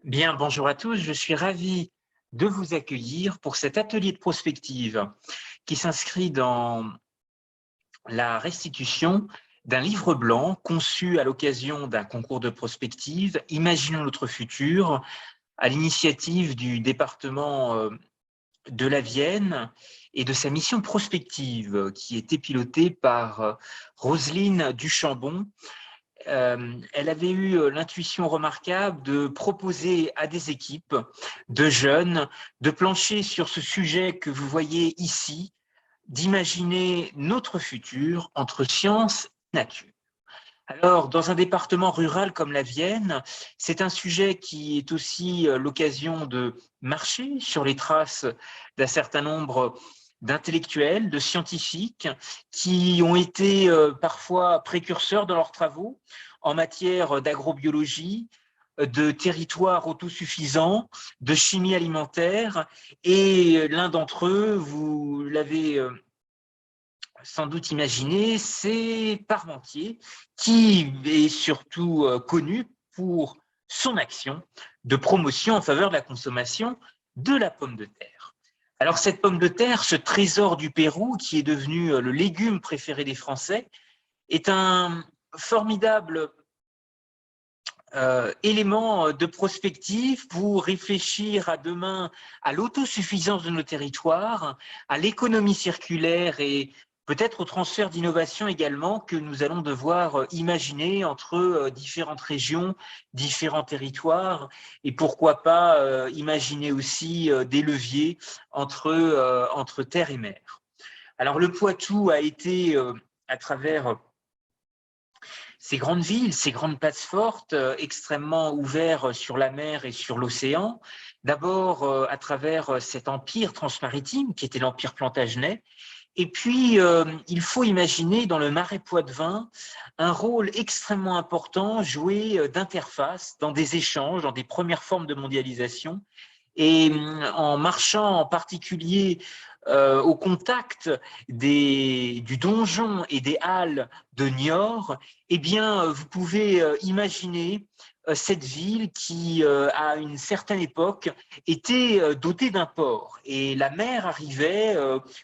Bien, bonjour à tous. Je suis ravi de vous accueillir pour cet atelier de prospective qui s'inscrit dans la restitution d'un livre blanc conçu à l'occasion d'un concours de prospective, Imaginons notre futur, à l'initiative du département de la Vienne et de sa mission prospective qui était pilotée par Roselyne Duchambon. Elle avait eu l'intuition remarquable de proposer à des équipes de jeunes de plancher sur ce sujet que vous voyez ici, d'imaginer notre futur entre science et nature. Alors, dans un département rural comme la Vienne, c'est un sujet qui est aussi l'occasion de marcher sur les traces d'un certain nombre d'intellectuels, de scientifiques qui ont été parfois précurseurs dans leurs travaux en matière d'agrobiologie, de territoire autosuffisant, de chimie alimentaire, et l'un d'entre eux, vous l'avez sans doute imaginé, c'est Parmentier, qui est surtout connu pour son action de promotion en faveur de la consommation de la pomme de terre. Alors cette pomme de terre, ce trésor du Pérou, qui est devenu le légume préféré des Français, est un formidable élément de prospective pour réfléchir à demain à l'autosuffisance de nos territoires, à l'économie circulaire et peut-être au transfert d'innovation également que nous allons devoir imaginer entre différentes régions, différents territoires, et pourquoi pas imaginer aussi des leviers entre terre et mer. Alors le Poitou a été, à travers ces grandes villes, ces grandes places fortes, extrêmement ouvertes sur la mer et sur l'océan, d'abord à travers cet empire transmaritime qui était l'empire plantagenet, et puis il faut imaginer dans le Marais poitevin un rôle extrêmement important joué d'interface dans des échanges, dans des premières formes de mondialisation, et en marchant en particulier au contact du donjon et des halles de Niort, eh bien, vous pouvez imaginer cette ville qui, à une certaine époque, était dotée d'un port. Et la mer arrivait,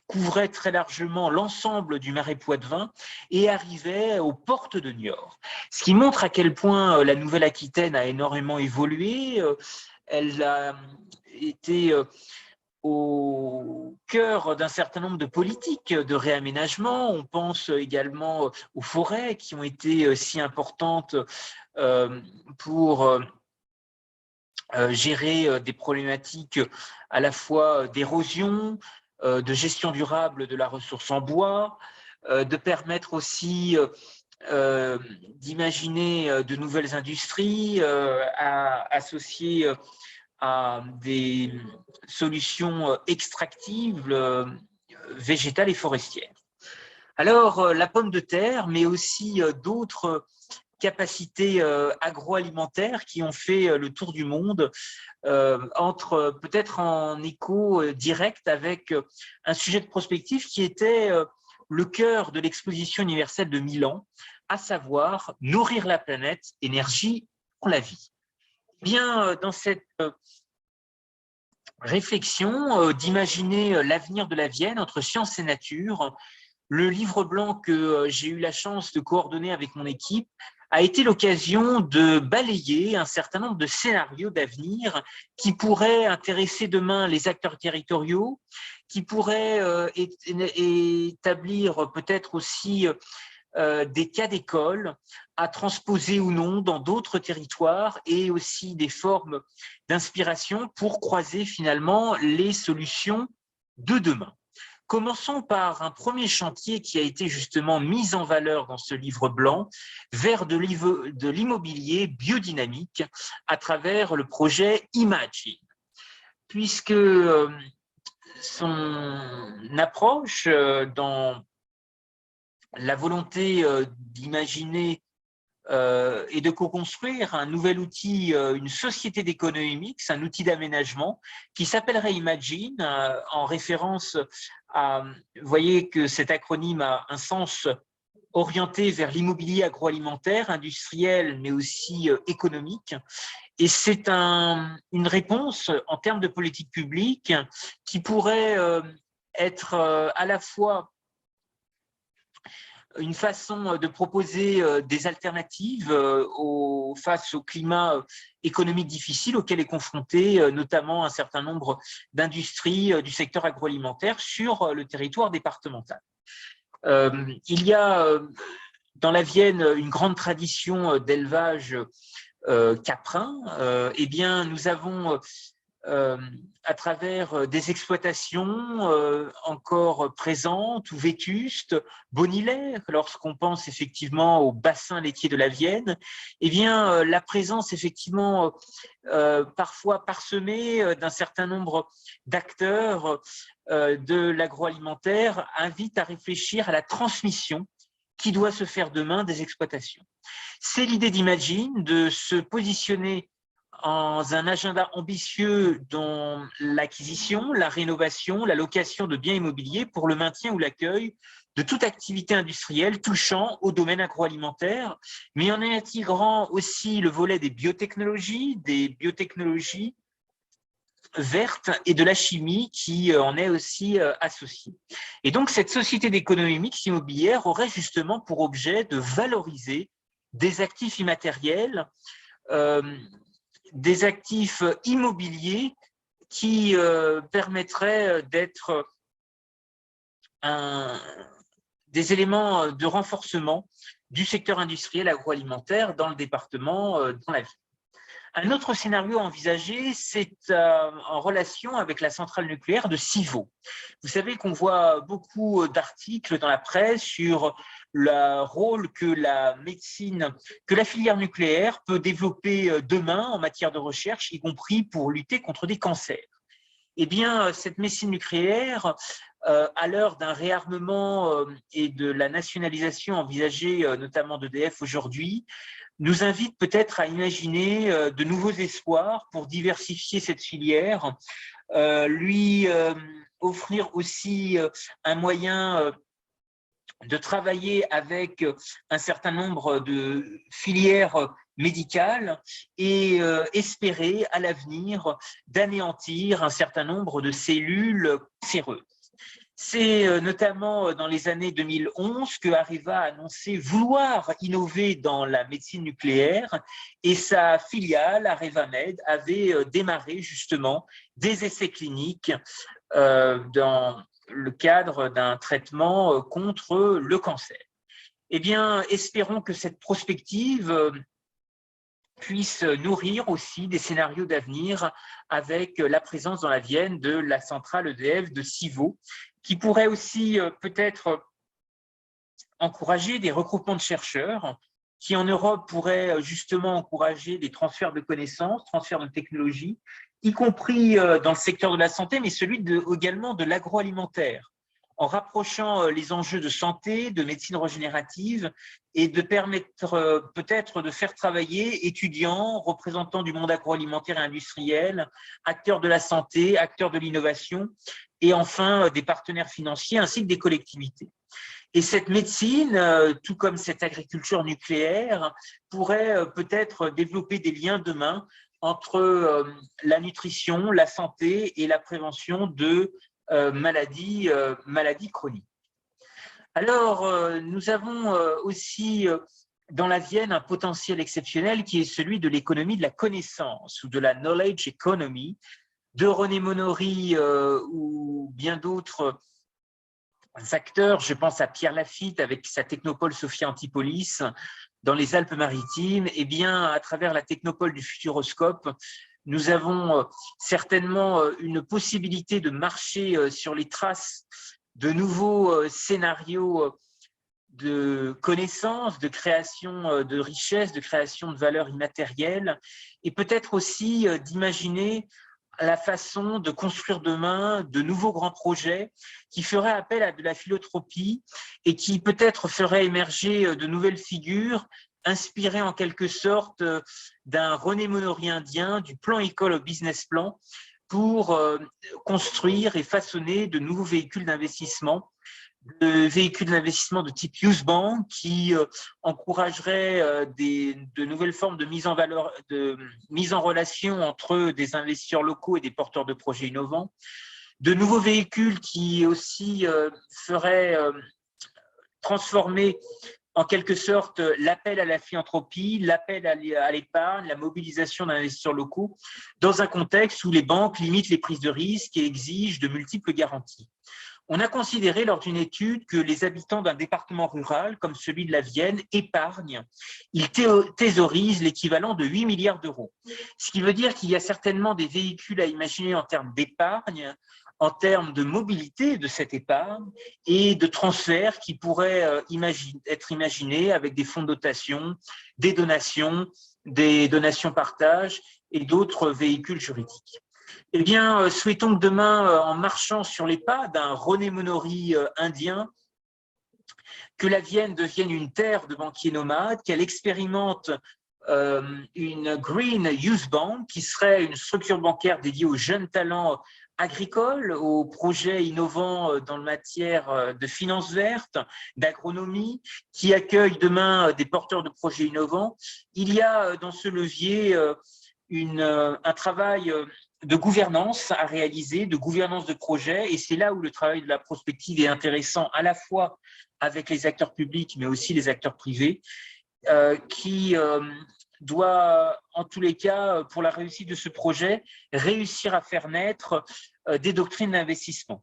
couvrait très largement l'ensemble du Marais poitevin et arrivait aux portes de Niort. Ce qui montre à quel point la Nouvelle-Aquitaine a énormément évolué. Elle a été au cœur d'un certain nombre de politiques de réaménagement. On pense également aux forêts qui ont été si importantes pour gérer des problématiques à la fois d'érosion, de gestion durable de la ressource en bois, de permettre aussi d'imaginer de nouvelles industries associées à des solutions extractives végétales et forestières. Alors, la pomme de terre, mais aussi d'autres capacités agroalimentaires qui ont fait le tour du monde, entre peut-être en écho direct avec un sujet de prospective qui était le cœur de l'exposition universelle de Milan, à savoir nourrir la planète, énergie pour la vie. Bien, dans cette réflexion d'imaginer l'avenir de la Vienne entre science et nature, le livre blanc que j'ai eu la chance de coordonner avec mon équipe a été l'occasion de balayer un certain nombre de scénarios d'avenir qui pourraient intéresser demain les acteurs territoriaux, qui pourraient établir peut-être aussi des cas d'école à transposer ou non dans d'autres territoires et aussi des formes d'inspiration pour croiser finalement les solutions de demain. Commençons par un premier chantier qui a été justement mis en valeur dans ce livre blanc vers de l'immobilier biodynamique à travers le projet Imagine, puisque son approche dans la volonté d'imaginer et de co-construire un nouvel outil, une société d'économie mixte, un outil d'aménagement qui s'appellerait Imagine, en référence à, vous voyez que cet acronyme a un sens orienté vers l'immobilier agroalimentaire, industriel, mais aussi économique. Et c'est une réponse en termes de politique publique qui pourrait être à la fois une façon de proposer des alternatives face au climat économique difficile auquel est confronté notamment un certain nombre d'industries du secteur agroalimentaire sur le territoire départemental. Il y a dans la Vienne une grande tradition d'élevage caprin. Eh bien, nous avons à travers des exploitations encore présentes ou vétustes, Bonilay, lorsqu'on pense effectivement au bassin laitier de la Vienne, eh bien, la présence effectivement parfois parsemée d'un certain nombre d'acteurs de l'agroalimentaire invite à réfléchir à la transmission qui doit se faire demain des exploitations. C'est l'idée d'Imagine de se positionner dans un agenda ambitieux dans l'acquisition, la rénovation, la location de biens immobiliers pour le maintien ou l'accueil de toute activité industrielle touchant au domaine agroalimentaire, mais en intégrant aussi le volet des biotechnologies vertes et de la chimie qui en est aussi associée. Et donc, cette société d'économie mixte immobilière aurait justement pour objet de valoriser des actifs immatériels, des actifs immobiliers qui permettraient d'être des éléments de renforcement du secteur industriel agroalimentaire dans le département, dans la ville. Un autre scénario envisagé, c'est en relation avec la centrale nucléaire de Civaux. Vous savez qu'on voit beaucoup d'articles dans la presse sur le rôle que la médecine, que la filière nucléaire peut développer demain en matière de recherche, y compris pour lutter contre des cancers. Eh bien, cette médecine nucléaire, à l'heure d'un réarmement et de la nationalisation envisagée, notamment d'EDF aujourd'hui, nous invite peut-être à imaginer de nouveaux espoirs pour diversifier cette filière, lui offrir aussi un moyen de travailler avec un certain nombre de filières médicales et espérer à l'avenir d'anéantir un certain nombre de cellules cancéreuses. C'est notamment dans les années 2011 que Areva a annoncé vouloir innover dans la médecine nucléaire et sa filiale, ArevaMed, avait démarré justement des essais cliniques dans le cadre d'un traitement contre le cancer. Eh bien, espérons que cette prospective puisse nourrir aussi des scénarios d'avenir avec la présence dans la Vienne de la centrale EDF de Civaux, qui pourrait aussi peut-être encourager des regroupements de chercheurs qui en Europe pourraient justement encourager des transferts de connaissances, transferts de technologies, y compris dans le secteur de la santé, mais celui également de l'agroalimentaire, en rapprochant les enjeux de santé, de médecine régénérative et de permettre peut-être de faire travailler étudiants, représentants du monde agroalimentaire et industriel, acteurs de la santé, acteurs de l'innovation et enfin des partenaires financiers ainsi que des collectivités. Et cette médecine, tout comme cette agriculture nucléaire, pourrait peut-être développer des liens demain entre la nutrition, la santé et la prévention de maladies chroniques. Alors, nous avons aussi dans la Vienne un potentiel exceptionnel qui est celui de l'économie de la connaissance ou de la knowledge economy de René Monory ou bien d'autres acteurs. Je pense à Pierre Lafitte avec sa technopole Sophia Antipolis dans les Alpes-Maritimes. Eh bien, à travers la technopole du Futuroscope, nous avons certainement une possibilité de marcher sur les traces de nouveaux scénarios de connaissances, de création de richesses, de création de valeurs immatérielles, et peut-être aussi d'imaginer la façon de construire demain de nouveaux grands projets qui feraient appel à de la philanthropie et qui peut-être feraient émerger de nouvelles figures inspiré en quelque sorte d'un René Monory indien, du plan école au business plan, pour construire et façonner de nouveaux véhicules d'investissement, de type Use Bank qui encouragerait de nouvelles formes de mise en valeur, de mise en relation entre des investisseurs locaux et des porteurs de projets innovants, de nouveaux véhicules qui aussi feraient transformer en quelque sorte l'appel à la philanthropie, l'appel à l'épargne, la mobilisation d'investisseurs locaux, dans un contexte où les banques limitent les prises de risques et exigent de multiples garanties. On a considéré lors d'une étude que les habitants d'un département rural comme celui de la Vienne épargnent, ils thésaurisent l'équivalent de 8 milliards d'euros. Ce qui veut dire qu'il y a certainement des véhicules à imaginer en termes d'épargne, en termes de mobilité de cette épargne et de transferts qui pourraient être imaginés avec des fonds de dotation, des donations partage et d'autres véhicules juridiques. Eh bien, souhaitons que demain, en marchant sur les pas d'un René Monory indien, que la Vienne devienne une terre de banquiers nomades, qu'elle expérimente une Green Youth Bank, qui serait une structure bancaire dédiée aux jeunes talents agricoles, aux projets innovants dans le matière de finances vertes, d'agronomie, qui accueille demain des porteurs de projets innovants. Il y a dans ce levier un travail de gouvernance à réaliser, de gouvernance de projet, et c'est là où le travail de la prospective est intéressant, à la fois avec les acteurs publics, mais aussi les acteurs privés, qui doit, en tous les cas, pour la réussite de ce projet, réussir à faire naître des doctrines d'investissement.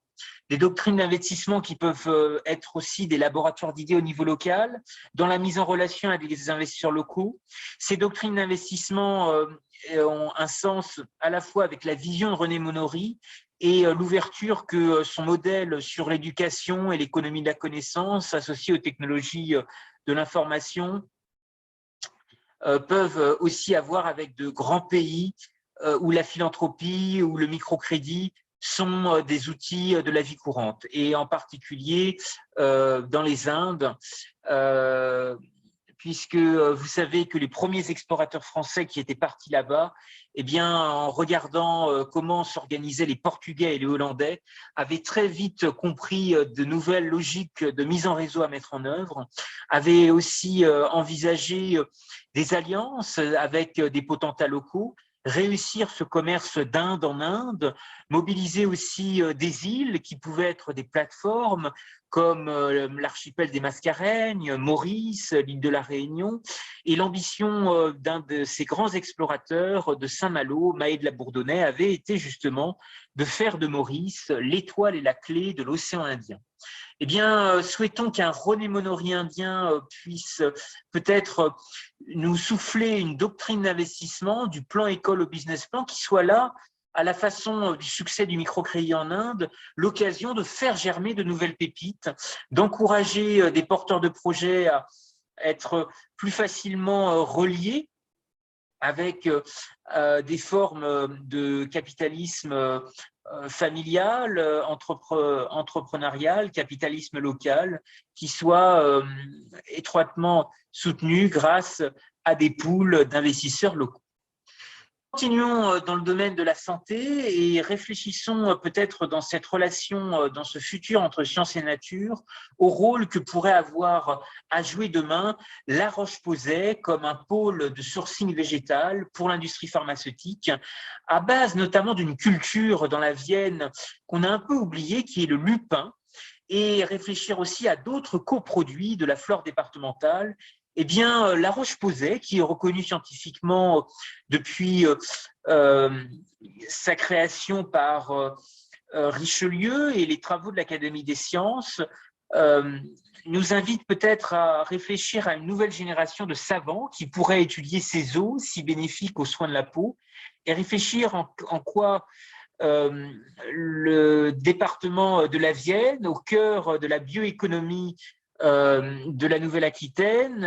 Des doctrines d'investissement qui peuvent être aussi des laboratoires d'idées au niveau local, dans la mise en relation avec les investisseurs locaux. Ces doctrines d'investissement ont un sens à la fois avec la vision de René Monory et l'ouverture que son modèle sur l'éducation et l'économie de la connaissance associée aux technologies de l'information peuvent aussi avoir avec de grands pays où la philanthropie ou le microcrédit sont des outils de la vie courante. Et en particulier dans les Indes, puisque vous savez que les premiers explorateurs français qui étaient partis là-bas, eh bien, en regardant comment s'organisaient les Portugais et les Hollandais, avaient très vite compris de nouvelles logiques de mise en réseau à mettre en œuvre, avaient aussi envisagé des alliances avec des potentats locaux, réussir ce commerce d'Inde en Inde, mobiliser aussi des îles qui pouvaient être des plateformes comme l'archipel des Mascareignes, Maurice, l'île de la Réunion, et l'ambition d'un de ces grands explorateurs de Saint-Malo, Maé de la Bourdonnais, avait été justement de faire de Maurice l'étoile et la clé de l'océan Indien. Eh bien, souhaitons qu'un René Monory indien puisse peut-être nous souffler une doctrine d'investissement, du plan école au business plan, qui soit là, à la façon du succès du microcrédit en Inde, l'occasion de faire germer de nouvelles pépites, d'encourager des porteurs de projets à être plus facilement reliés avec des formes de capitalisme familial, entrepreneurial, capitalisme local, qui soit étroitement soutenu grâce à des pools d'investisseurs locaux. Continuons dans le domaine de la santé et réfléchissons peut-être dans cette relation, dans ce futur entre science et nature, au rôle que pourrait avoir à jouer demain La Roche-Posay comme un pôle de sourcing végétal pour l'industrie pharmaceutique, à base notamment d'une culture dans la Vienne qu'on a un peu oubliée, qui est le lupin, et réfléchir aussi à d'autres coproduits de la flore départementale. Eh bien, La Roche-Posay, qui est reconnue scientifiquement depuis sa création par Richelieu et les travaux de l'Académie des sciences, nous invite peut-être à réfléchir à une nouvelle génération de savants qui pourraient étudier ces eaux si bénéfiques aux soins de la peau et réfléchir en quoi le département de la Vienne, au cœur de la bioéconomie de la Nouvelle-Aquitaine,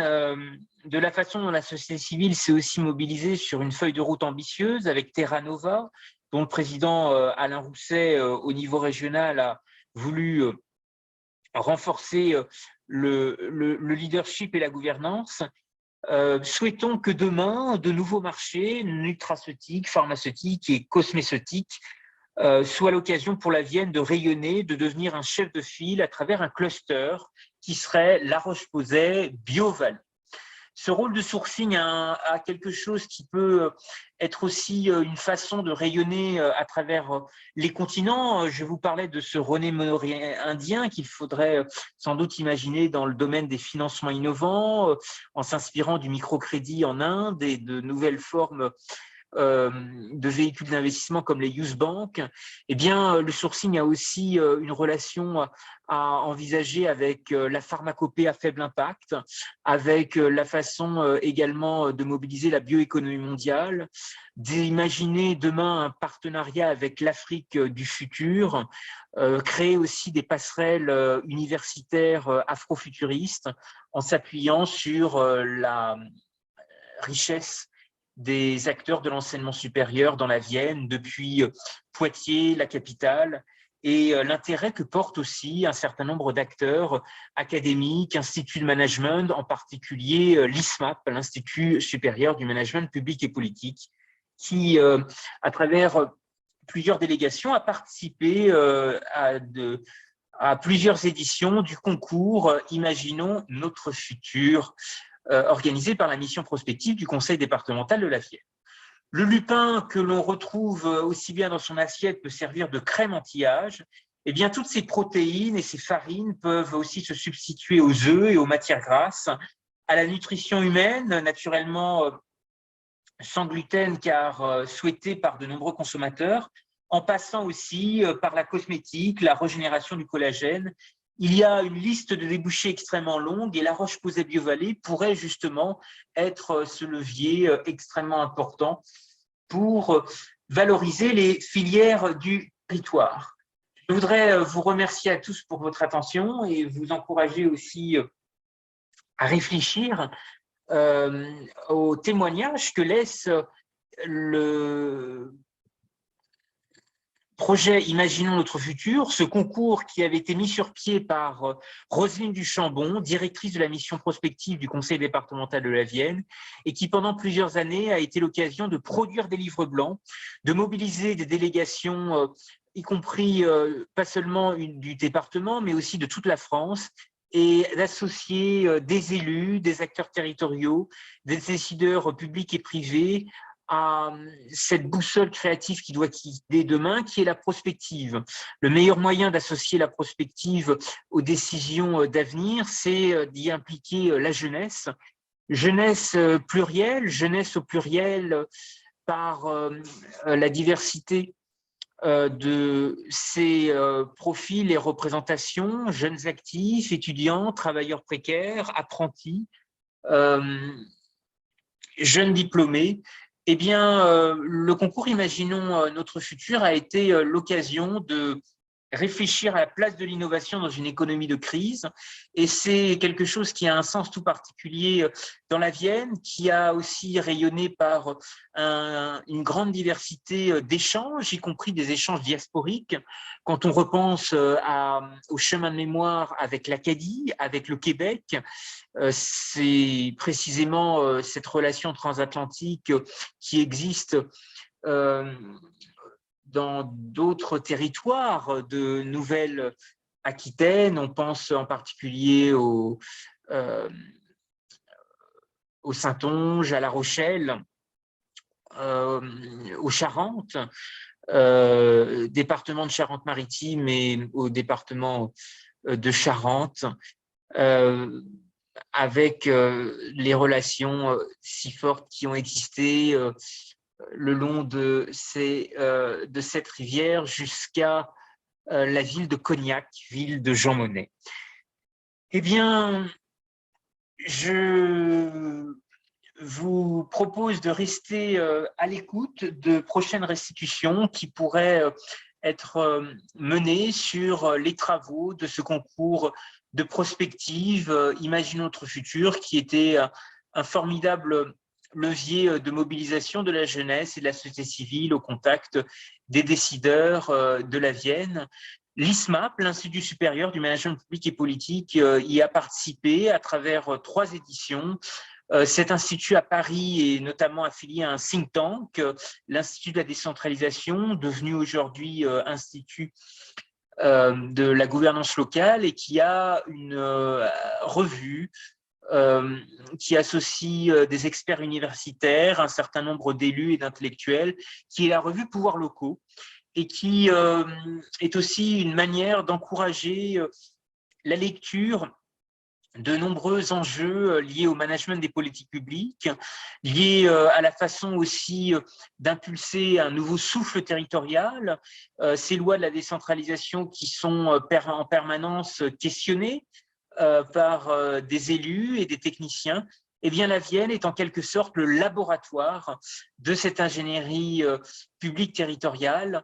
de la façon dont la société civile s'est aussi mobilisée sur une feuille de route ambitieuse avec Terra Nova, dont le président Alain Rousset, au niveau régional, a voulu renforcer le leadership et la gouvernance. Souhaitons que demain, de nouveaux marchés nutraceutiques, pharmaceutiques et cosméceutiques soient l'occasion pour la Vienne de rayonner, de devenir un chef de file à travers un cluster qui serait La Roche-Posay BioVallée. Ce rôle de sourcing a quelque chose qui peut être aussi une façon de rayonner à travers les continents. Je vous parlais de ce René Monori indien qu'il faudrait sans doute imaginer dans le domaine des financements innovants, en s'inspirant du microcrédit en Inde et de nouvelles formes de véhicules d'investissement comme les Youth Bank. Eh bien, le sourcing a aussi une relation à envisager avec la pharmacopée à faible impact, avec la façon également de mobiliser la bioéconomie mondiale, d'imaginer demain un partenariat avec l'Afrique du futur, créer aussi des passerelles universitaires afrofuturistes en s'appuyant sur la richesse des acteurs de l'enseignement supérieur dans la Vienne, depuis Poitiers, la capitale, et l'intérêt que portent aussi un certain nombre d'acteurs académiques, instituts de management, en particulier l'ISMAP, l'Institut supérieur du management public et politique, qui, à travers plusieurs délégations, a participé à plusieurs éditions du concours Imaginons notre futur, organisé par la mission prospective du conseil départemental de la Vienne. Le lupin que l'on retrouve aussi bien dans son assiette peut servir de crème anti-âge. Eh bien, toutes ces protéines et ces farines peuvent aussi se substituer aux œufs et aux matières grasses, à la nutrition humaine, naturellement sans gluten car souhaitée par de nombreux consommateurs, en passant aussi par la cosmétique, la régénération du collagène. Il y a une liste de débouchés extrêmement longue et La Roche-Posay BioVallée pourrait justement être ce levier extrêmement important pour valoriser les filières du territoire. Je voudrais vous remercier à tous pour votre attention et vous encourager aussi à réfléchir au témoignage que laisse le projet Imaginons notre futur, ce concours qui avait été mis sur pied par Roselyne Duchambon, directrice de la mission prospective du conseil départemental de la Vienne, et qui pendant plusieurs années a été l'occasion de produire des livres blancs, de mobiliser des délégations, y compris pas seulement du département, mais aussi de toute la France, et d'associer des élus, des acteurs territoriaux, des décideurs publics et privés à cette boussole créative qui doit guider demain, qui est la prospective. Le meilleur moyen d'associer la prospective aux décisions d'avenir, c'est d'y impliquer la jeunesse. Jeunesse plurielle, jeunesse au pluriel par la diversité de ces profils et représentations, jeunes actifs, étudiants, travailleurs précaires, apprentis, jeunes diplômés. Eh bien, le concours Imaginons notre futur a été l'occasion de réfléchir à la place de l'innovation dans une économie de crise. Et c'est quelque chose qui a un sens tout particulier dans la Vienne, qui a aussi rayonné par une grande diversité d'échanges, y compris des échanges diasporiques. Quand on repense au chemin de mémoire avec l'Acadie, avec le Québec, c'est précisément cette relation transatlantique qui existe dans d'autres territoires de Nouvelle-Aquitaine. On pense en particulier au Saintonge, à La Rochelle, aux Charentes, département de Charente-Maritime et au département de Charente, avec les relations si fortes qui ont existé le long de cette rivière jusqu'à la ville de Cognac, ville de Jean Monnet. Eh bien, je vous propose de rester à l'écoute de prochaines restitutions qui pourraient être menées sur les travaux de ce concours de prospective Imaginons notre futur, qui était un formidable levier de mobilisation de la jeunesse et de la société civile au contact des décideurs de la Vienne. L'ISMAP, l'Institut supérieur du management public et politique, y a participé à travers 3 éditions Cet institut à Paris est notamment affilié à un think tank, l'Institut de la décentralisation, devenu aujourd'hui Institut de la gouvernance locale, et qui a une revue qui associe des experts universitaires, un certain nombre d'élus et d'intellectuels, qui est la revue Pouvoirs locaux, et qui est aussi une manière d'encourager la lecture de nombreux enjeux liés au management des politiques publiques, liés à la façon aussi d'impulser un nouveau souffle territorial, ces lois de la décentralisation qui sont en permanence questionnées par des élus et des techniciens. Eh bien, la Vienne est en quelque sorte le laboratoire de cette ingénierie publique territoriale.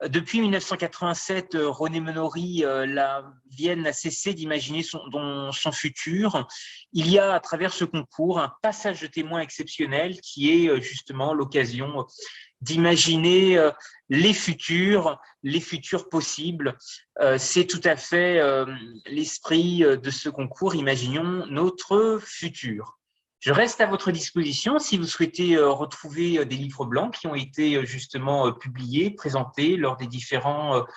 Depuis 1987, René Meneaury, la Vienne n'a cessé d'imaginer son futur. Il y a à travers ce concours un passage de témoin exceptionnel qui est justement l'occasion d'imaginer les futurs possibles. C'est tout à fait l'esprit de ce concours. Imaginons notre futur. Je reste à votre disposition si vous souhaitez retrouver des livres blancs qui ont été justement publiés, présentés lors des différentes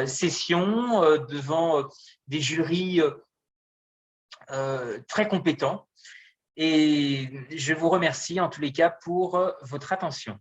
sessions devant des jurys très compétents. Et je vous remercie en tous les cas pour votre attention.